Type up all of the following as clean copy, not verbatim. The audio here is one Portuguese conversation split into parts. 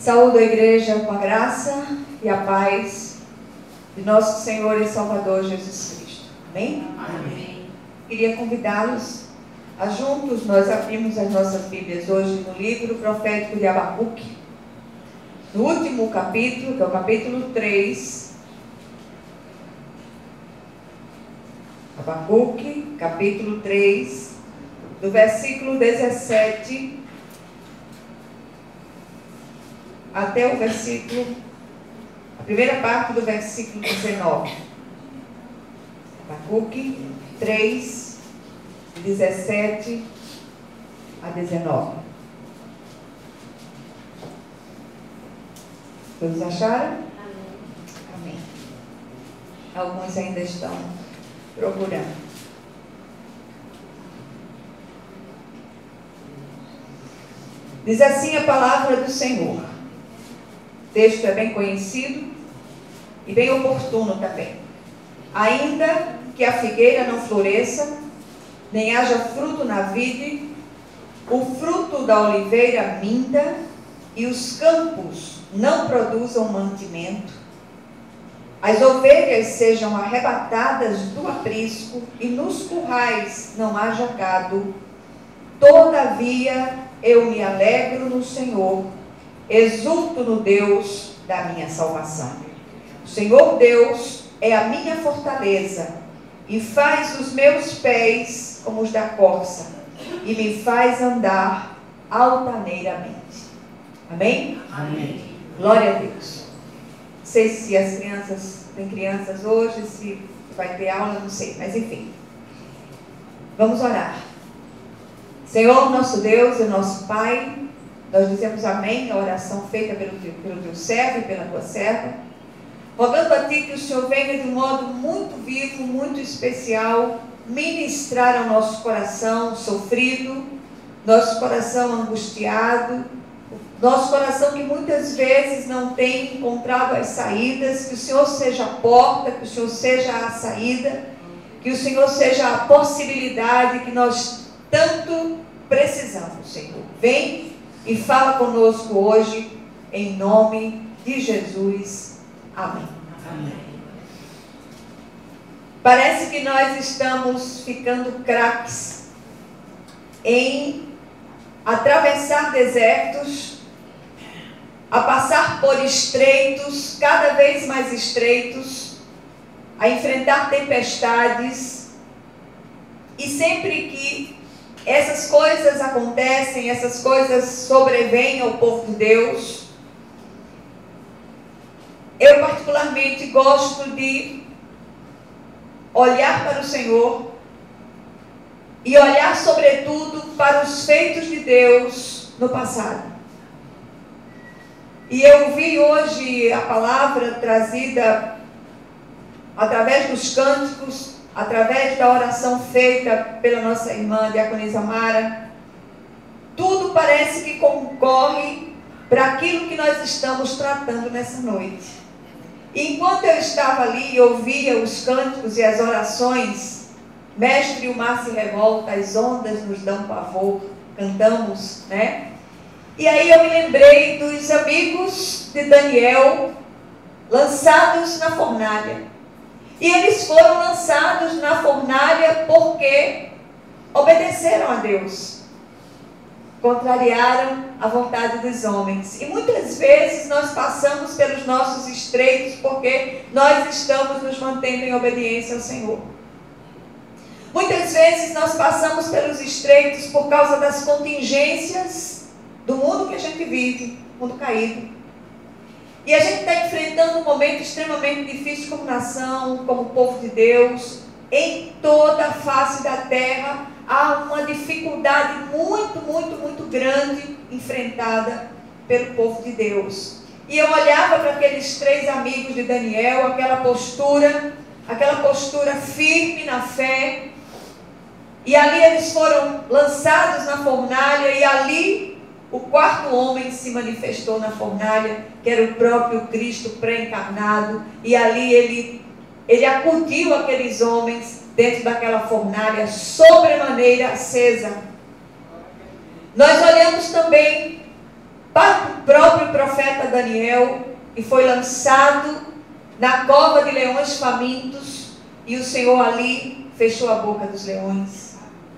Saúdo a igreja com a graça e a paz de nosso Senhor e Salvador Jesus Cristo. Amém? Amém. Queria convidá-los a juntos nós abrimos as nossas Bíblias hoje no livro profético de Abacuque, no último capítulo, que é o capítulo 3. Abacuque, capítulo 3, do versículo 17 até o versículo, a primeira parte do versículo 19. Abacuque 3, 17 a 19. Todos acharam? Amém. Alguns ainda estão procurando. Diz assim a palavra do Senhor. O texto é bem conhecido e bem oportuno também. Ainda que a figueira não floresça, nem haja fruto na vide, o fruto da oliveira minta, e os campos não produzam mantimento, as ovelhas sejam arrebatadas do aprisco, e nos currais não haja gado, todavia eu me alegro no Senhor, exulto no Deus da minha salvação. O Senhor Deus é a minha fortaleza, e faz os meus pés como os da corça, e me faz andar altaneiramente. Amém? Amém. Glória a Deus. Não sei se as crianças, tem crianças hoje, se vai ter aula, não sei, mas enfim. Vamos orar. Senhor, nosso Deus e nosso Pai, nós dizemos amém à oração feita pelo teu servo e pela tua serva, rogando a Ti que o Senhor venha de um modo muito vivo, muito especial, ministrar ao nosso coração sofrido, nosso coração angustiado, nosso coração que muitas vezes não tem encontrado as saídas, que o Senhor seja a porta, que o Senhor seja a saída, que o Senhor seja a possibilidade que nós tanto precisamos, Senhor. Vem e fala conosco hoje, em nome de Jesus. Amém. Amém. Parece que nós estamos ficando craques em atravessar desertos, a passar por estreitos, cada vez mais estreitos, a enfrentar tempestades, e sempre que essas coisas acontecem, essas coisas sobrevêm ao povo de Deus, eu particularmente gosto de olhar para o Senhor e olhar sobretudo para os feitos de Deus no passado. E eu vi hoje a palavra trazida através dos cânticos, através da oração feita pela nossa irmã Diaconisa Mara. Tudo parece que concorre para aquilo que nós estamos tratando nessa noite. E enquanto eu estava ali e ouvia os cânticos e as orações, Mestre, o mar se revolta, as ondas nos dão pavor, cantamos, né? E aí eu me lembrei dos amigos de Daniel, lançados na fornalha. E eles foram lançados na fornalha porque obedeceram a Deus, contrariaram a vontade dos homens. E muitas vezes nós passamos pelos nossos estreitos porque nós estamos nos mantendo em obediência ao Senhor. Muitas vezes nós passamos pelos estreitos por causa das contingências do mundo que a gente vive, mundo caído. E a gente está enfrentando um momento extremamente difícil como nação, como povo de Deus. Em toda a face da terra há uma dificuldade muito grande enfrentada pelo povo de Deus. E eu olhava para aqueles 3 amigos de Daniel, aquela postura firme na fé. E ali eles foram lançados na fornalha, e ali o 4º homem se manifestou na fornalha, que era o próprio Cristo pré-encarnado, e ali ele acudiu aqueles homens dentro daquela fornalha sobremaneira acesa. Nós olhamos também para o próprio profeta Daniel e foi lançado na cova de leões famintos, e o Senhor ali fechou a boca dos leões,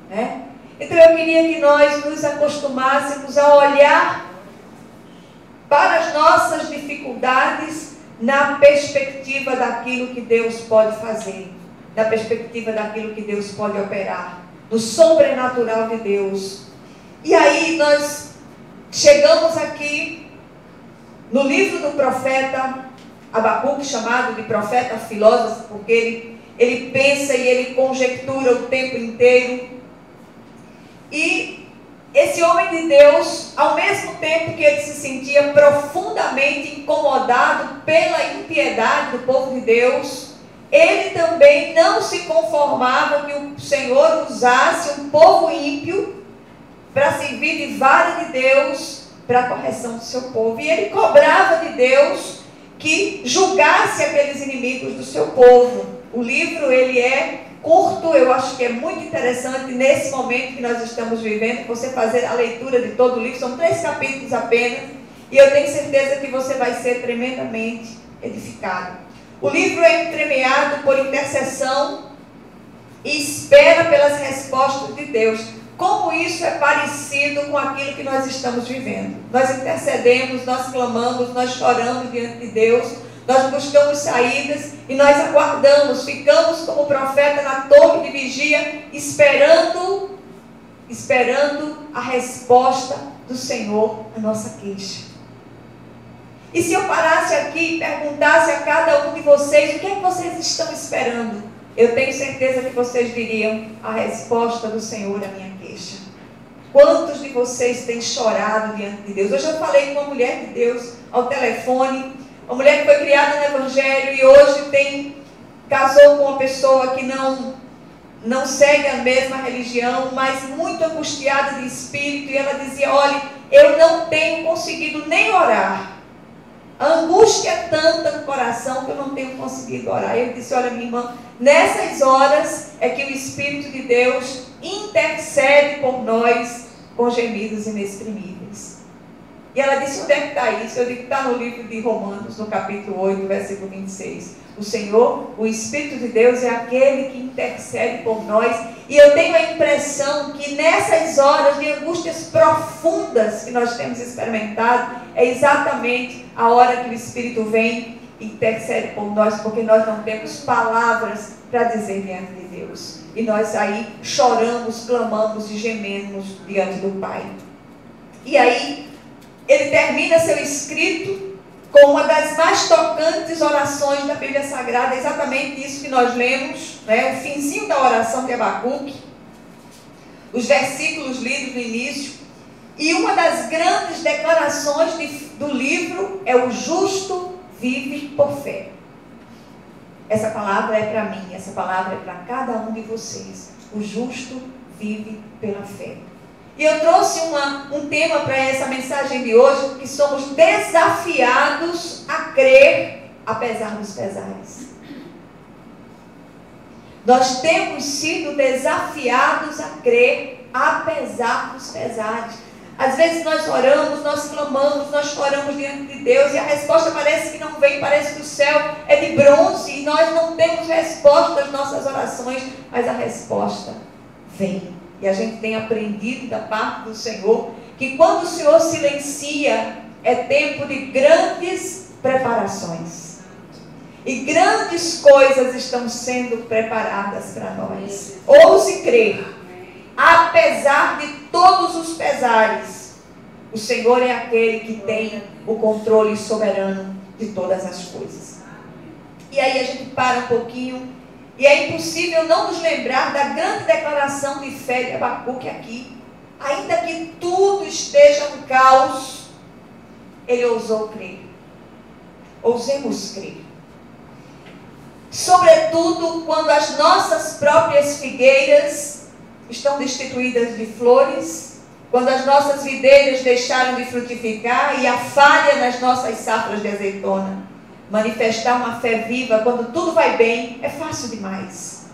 né? Então eu queria que nós nos acostumássemos a olhar para as nossas dificuldades na perspectiva daquilo que Deus pode fazer, na perspectiva daquilo que Deus pode operar, do sobrenatural de Deus. E aí nós chegamos aqui no livro do profeta Abacuque, chamado de profeta filósofo, porque ele pensa e ele conjectura o tempo inteiro. E esse homem de Deus, ao mesmo tempo que ele se sentia profundamente incomodado pela impiedade do povo de Deus, ele também não se conformava que o Senhor usasse um povo ímpio para servir de vara de Deus para a correção do seu povo. E ele cobrava de Deus que julgasse aqueles inimigos do seu povo. O livro, ele é curto, eu acho que é muito interessante nesse momento que nós estamos vivendo, você fazer a leitura de todo o livro, são 3 capítulos apenas, e eu tenho certeza que você vai ser tremendamente edificado. O livro é entremeado por intercessão e espera pelas respostas de Deus. Como isso é parecido com aquilo que nós estamos vivendo? Nós intercedemos, nós clamamos, nós choramos diante de Deus, nós buscamos saídas e nós aguardamos, ficamos como profeta na torre de vigia, esperando a resposta do Senhor à nossa queixa. E se eu parasse aqui e perguntasse a cada um de vocês, o que é que vocês estão esperando? Eu tenho certeza que vocês diriam a resposta do Senhor à minha queixa. Quantos de vocês têm chorado diante de Deus? Hoje eu falei com uma mulher de Deus ao telefone, uma mulher que foi criada no Evangelho e hoje casou com uma pessoa que não segue a mesma religião, mas muito angustiada de espírito, e ela dizia: olha, eu não tenho conseguido nem orar. A angústia é tanta no coração que eu não tenho conseguido orar. Eu disse: olha, minha irmã, nessas horas é que o Espírito de Deus intercede por nós com gemidos inexprimíveis. E ela disse: onde é que está isso? Eu digo: está no livro de Romanos, no capítulo 8, versículo 26. O Senhor, o Espírito de Deus, é aquele que intercede por nós. E eu tenho a impressão que nessas horas de angústias profundas que nós temos experimentado, é exatamente a hora que o Espírito vem e intercede por nós, porque nós não temos palavras para dizer diante de Deus. E nós aí choramos, clamamos e gememos diante do Pai. E aí ele termina seu escrito com uma das mais tocantes orações da Bíblia Sagrada, exatamente isso que nós lemos, né? O finzinho da oração de Abacuque, os versículos lidos no início, e uma das grandes declarações do livro é: o justo vive por fé. Essa palavra é para mim, essa palavra é para cada um de vocês. O justo vive pela fé. E eu trouxe um tema para essa mensagem de hoje, que somos desafiados a crer apesar dos pesares. Nós temos sido desafiados a crer apesar dos pesares. Às vezes nós oramos, nós clamamos, nós choramos diante de Deus e a resposta parece que não vem, parece que o céu é de bronze e nós não temos resposta às nossas orações, mas a resposta vem. E a gente tem aprendido da parte do Senhor que quando o Senhor silencia, é tempo de grandes preparações. E grandes coisas estão sendo preparadas para nós. Ouse crer, apesar de todos os pesares, o Senhor é aquele que tem o controle soberano de todas as coisas. E aí a gente para um pouquinho. E é impossível não nos lembrar da grande declaração de fé de Abacuque aqui. Ainda que tudo esteja um caos, ele ousou crer. Ousemos crer. Sobretudo quando as nossas próprias figueiras estão destituídas de flores, quando as nossas videiras deixaram de frutificar e há falha nas nossas safras de azeitona. Manifestar uma fé viva quando tudo vai bem é fácil demais.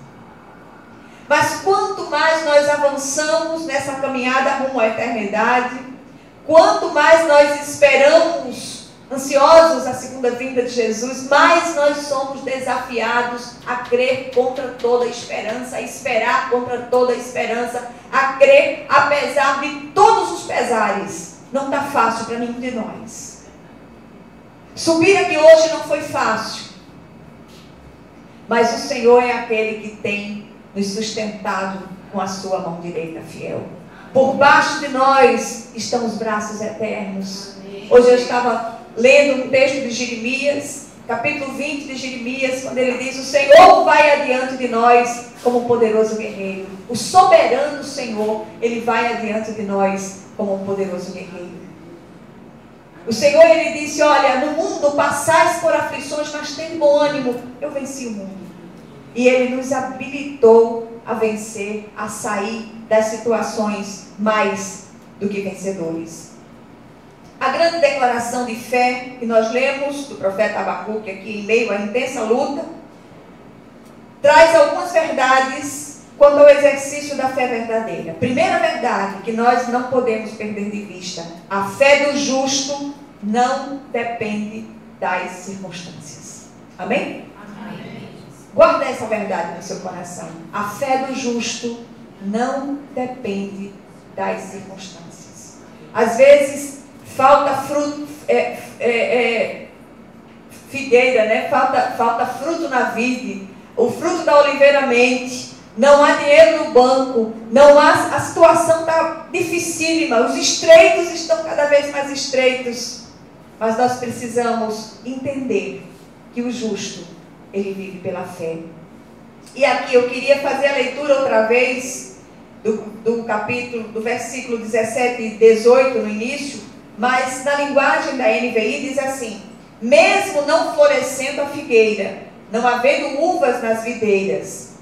Mas quanto mais nós avançamos nessa caminhada rumo à eternidade, quanto mais nós esperamos ansiosos à segunda vinda de Jesus, mais nós somos desafiados a crer contra toda esperança, a esperar contra toda esperança, a crer apesar de todos os pesares. Não está fácil para nenhum de nós. Subir aqui hoje não foi fácil, mas o Senhor é aquele que tem nos sustentado com a sua mão direita fiel. Por baixo de nós estão os braços eternos. Hoje eu estava lendo um texto de Jeremias, capítulo 20 de Jeremias, quando ele diz: o Senhor vai adiante de nós como um poderoso guerreiro. O soberano Senhor, ele vai adiante de nós como um poderoso guerreiro. O Senhor, ele disse: olha, no mundo passais por aflições, mas tem bom ânimo, eu venci o mundo. E ele nos habilitou a vencer, a sair das situações mais do que vencedores. A grande declaração de fé que nós lemos do profeta Abacuque aqui em meio à intensa luta, traz algumas verdades quanto ao exercício da fé verdadeira. Primeira verdade que nós não podemos perder de vista: a fé do justo não depende das circunstâncias. Amém? Amém. Guarda essa verdade no seu coração. A fé do justo não depende das circunstâncias. Às vezes falta fruto, figueira, né? Falta fruto na vide, o fruto da oliveira mente, não há dinheiro no banco, a situação está dificílima, os estreitos estão cada vez mais estreitos, mas nós precisamos entender que o justo, ele vive pela fé. E aqui eu queria fazer a leitura outra vez do capítulo, do versículo 17 e 18 no início, mas na linguagem da NVI diz assim: mesmo não florescendo a figueira, não havendo uvas nas videiras,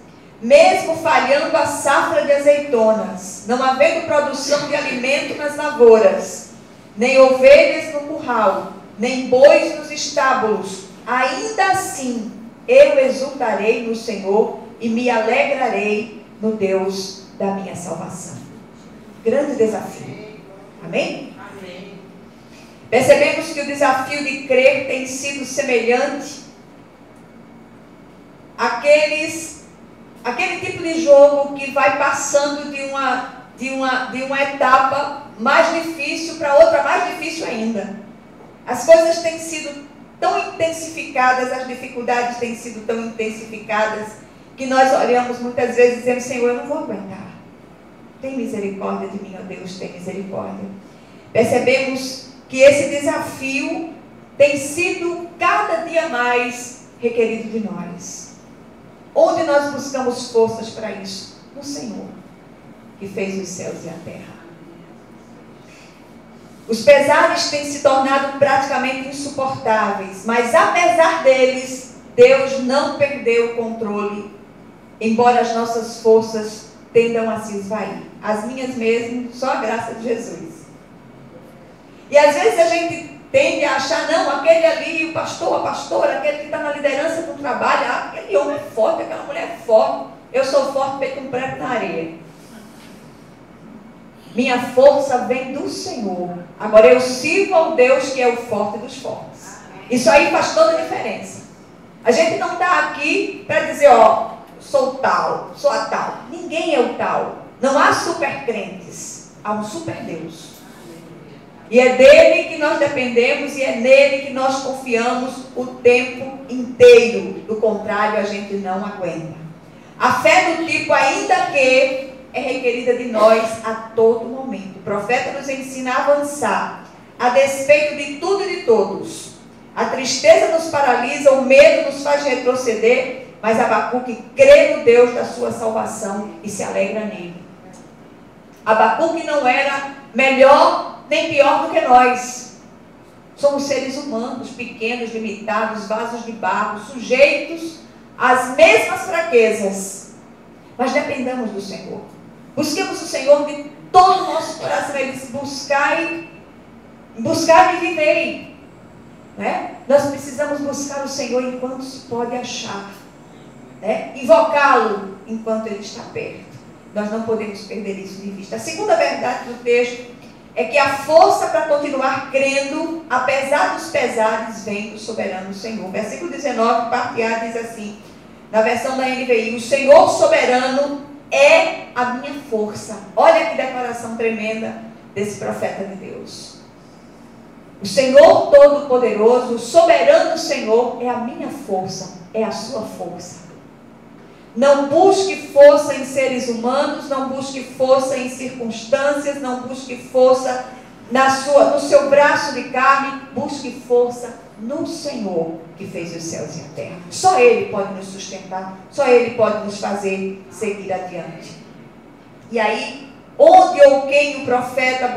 mesmo falhando a safra de azeitonas, não havendo produção de alimento nas lavouras, nem ovelhas no curral, nem bois nos estábulos, ainda assim eu exultarei no Senhor e me alegrarei no Deus da minha salvação. Grande desafio. Amém? Amém. Percebemos que o desafio de crer tem sido semelhante àquele tipo de jogo que vai passando de uma etapa mais difícil para outra mais difícil ainda. As coisas têm sido tão intensificadas, as dificuldades têm sido tão intensificadas, que nós olhamos muitas vezes dizendo: Senhor, eu não vou aguentar. Tem misericórdia de mim, ó Deus, tem misericórdia. Percebemos que esse desafio tem sido cada dia mais requerido de nós. Onde nós buscamos forças para isso? No Senhor, que fez os céus e a terra. Os pesares têm se tornado praticamente insuportáveis, mas apesar deles, Deus não perdeu o controle, embora as nossas forças tendam a se esvair. As minhas mesmo, só a graça de Jesus. E às vezes a gente tende a achar: não, aquele ali, o pastor, a pastora, aquele que está na liderança do trabalho, aquele homem é forte, aquela mulher é forte, eu sou forte feito um prego na areia. Minha força vem do Senhor. Agora eu sirvo ao Deus que é o forte dos fortes. Isso aí faz toda a diferença. A gente não está aqui para dizer: ó, sou tal, sou a tal. Ninguém é o tal. Não há super crentes. Há um super Deus. E é dele que nós dependemos e é nele que nós confiamos o tempo inteiro. Do contrário, a gente não aguenta. A fé do tipo ainda que é requerida de nós a todo momento. O profeta nos ensina a avançar, a despeito de tudo e de todos. A tristeza nos paralisa, o medo nos faz retroceder, mas Abacuque crê no Deus da sua salvação e se alegra nele. Abacuque não era melhor nem pior do que nós. Somos seres humanos, pequenos, limitados, vasos de barro, sujeitos às mesmas fraquezas. Mas dependamos do Senhor. Busquemos o Senhor de todo o nosso coração. Ele diz: buscar e viver. Né? Nós precisamos buscar o Senhor enquanto se pode achar. Né? Invocá-lo enquanto Ele está perto. Nós não podemos perder isso de vista. A segunda verdade do texto é que a força para continuar crendo, apesar dos pesares, vem do soberano Senhor. Versículo 19, parte A, diz assim, na versão da NVI: o Senhor soberano é a minha força. Olha que declaração tremenda desse profeta de Deus. O Senhor Todo-Poderoso, o soberano Senhor, é a minha força, é a sua força. Não busque força em seres humanos, não busque força em circunstâncias, não busque força no seu braço de carne, busque força no Senhor que fez os céus e a terra. Só Ele pode nos sustentar, só Ele pode nos fazer seguir adiante. E aí, onde ou quem o profeta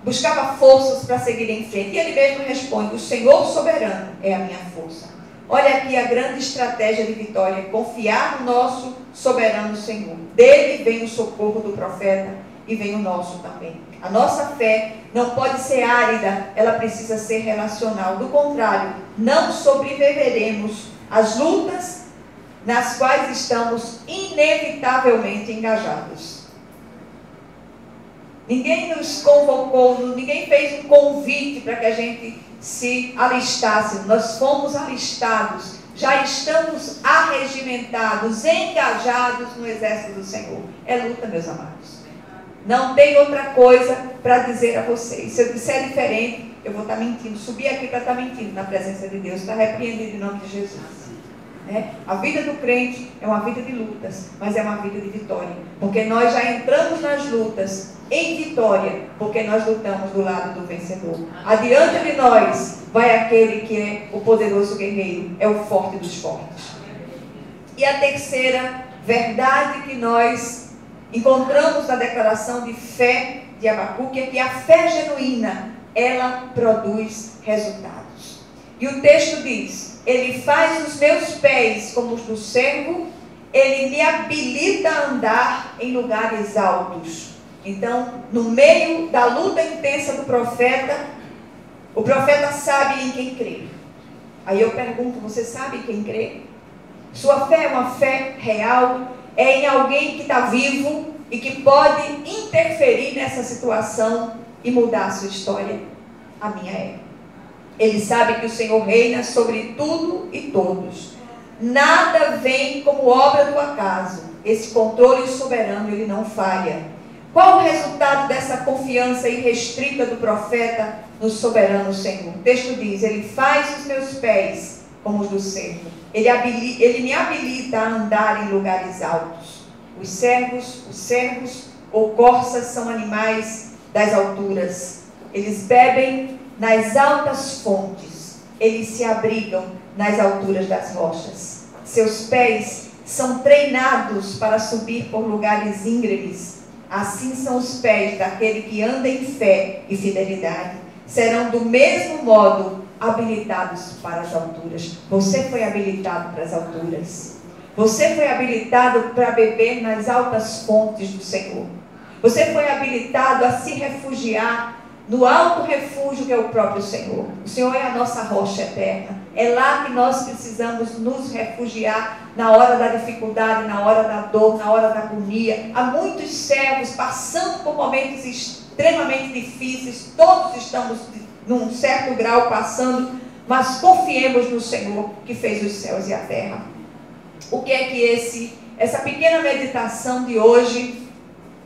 buscava forças para seguir em frente? E ele mesmo responde: o Senhor soberano é a minha força. Olha aqui a grande estratégia de vitória: confiar no nosso soberano Senhor. Dele vem o socorro do profeta e vem o nosso também. A nossa fé não pode ser árida, ela precisa ser relacional. Do contrário, não sobreviveremos às lutas nas quais estamos inevitavelmente engajados. Ninguém nos convocou, ninguém fez um convite para que a gente se alistasse. Nós fomos alistados, já estamos arregimentados, engajados no exército do Senhor. É luta, meus amados. Não tem outra coisa para dizer a vocês. Se eu disser diferente, eu vou estar mentindo. Subir aqui para estar mentindo na presença de Deus. Está repreendido em nome de Jesus. A vida do crente é uma vida de lutas, mas é uma vida de vitória. Porque nós já entramos nas lutas em vitória, porque nós lutamos do lado do vencedor. Adiante de nós vai aquele que é o poderoso guerreiro, é o forte dos fortes. E a terceira verdade que nós encontramos na declaração de fé de Abacuque é que a fé genuína, ela produz resultados. E o texto diz: ele faz os meus pés como os do servo, ele me habilita a andar em lugares altos. Então, no meio da luta intensa do profeta, o profeta sabe em quem crê. Aí eu pergunto: você sabe em quem crê? Sua fé é uma fé real? É em alguém que está vivo e que pode interferir nessa situação e mudar a sua história? A minha é. Ele sabe que o Senhor reina sobre tudo e todos. Nada vem como obra do acaso. Esse controle soberano, ele não falha. Qual o resultado dessa confiança irrestrita do profeta no soberano Senhor? O texto diz: ele faz os meus pés como os do servo. Ele me habilita a andar em lugares altos. Os servos ou corças são animais das alturas. Eles bebem nas altas fontes. Eles se abrigam nas alturas das rochas. Seus pés são treinados para subir por lugares íngremes. Assim são os pés daquele que anda em fé e fidelidade. Serão do mesmo modo habilitados para as alturas. Você foi habilitado para as alturas. Você foi habilitado para beber nas altas fontes do Senhor. Você foi habilitado a se refugiar no alto refúgio que é o próprio Senhor. O Senhor é a nossa rocha eterna. É lá que nós precisamos nos refugiar na hora da dificuldade, na hora da dor, na hora da agonia. Há muitos servos passando por momentos extremamente difíceis. Todos estamos num certo grau passando, mas confiemos no Senhor que fez os céus e a terra. O que é que essa pequena meditação de hoje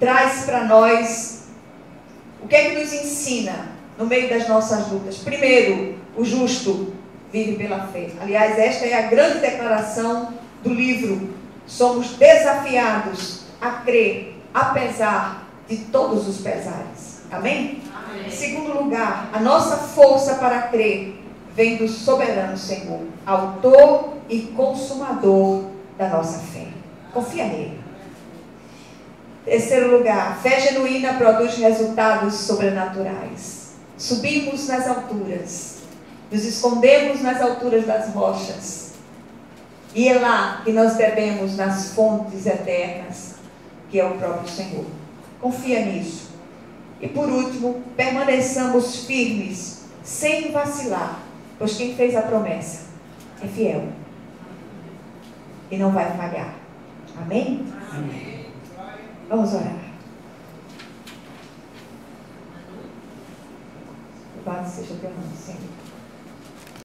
traz para nós? O que é que nos ensina no meio das nossas lutas? Primeiro, o justo vive pela fé. Aliás, esta é a grande declaração do livro. Somos desafiados a crer, apesar de todos os pesares. Amém? Amém. Em segundo lugar, a nossa força para crer vem do soberano Senhor, autor e consumador da nossa fé. Confia nele. Terceiro lugar, fé genuína produz resultados sobrenaturais. Subimos nas alturas, nos escondemos nas alturas das rochas, e é lá que nós bebemos nas fontes eternas, que é o próprio Senhor. Confia nisso. E por último, permaneçamos firmes, sem vacilar, pois quem fez a promessa é fiel e não vai falhar. Amém? Amém. Vamos orar. Louvado seja teu nome, Senhor.